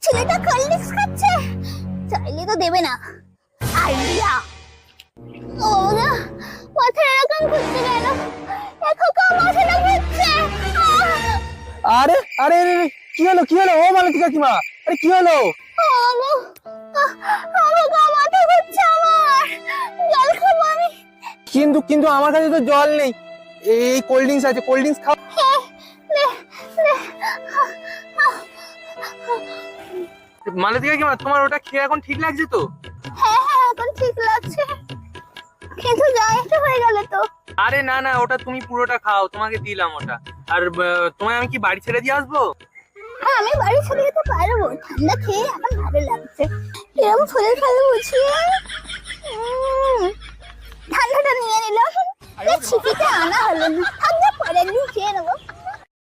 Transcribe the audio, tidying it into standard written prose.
ছেলেটা cold drinks খাচ্ছে, চাইলে তো দেবে না। আইডিয়া। ও না, মাথা এরকম ঘুরতে গেল, দেখো কা মাথাটা ঘুরছে। আরে আরে আরে, কি হলো কি হলো? ও মালতী কাকিমা, আরে কি হলো? আমার গা মাথা ঘুরছে, আমার জল খাবো আমি। কিন্তু কিন্তু আমার কাছে তো জল নেই, এই কোল্ড ড্রিঙ্কস আছে, কোল্ড ড্রিঙ্কস খাও। মালতী কাকিমা, তোমার ওটা খেয়ে এখন ঠিক লাগছে তো? হ্যাঁ হ্যাঁ, এখন ঠিক লাগছে, কিন্তু যা একটু হয়ে গেল তো। আরে না না, ওটা তুমি পুরোটা খাও, তোমাকে দিলাম ওটা। আর তোমায় আমি কি বাড়ি ছেড়ে দিয়ে আসবো? হ্যাঁ, আমি বাড়ি ছেড়ে যেতে পারবো, ঠান্ডা খেয়ে এখন ভালো লাগছে। এরকম ফুলে ফেলে বুঝিয়ে ঠান্ডাটা নিয়ে নিলাম, ছিপিতে আনা হলো না, ঠান্ডা পরে একদিন খেয়ে নেবো।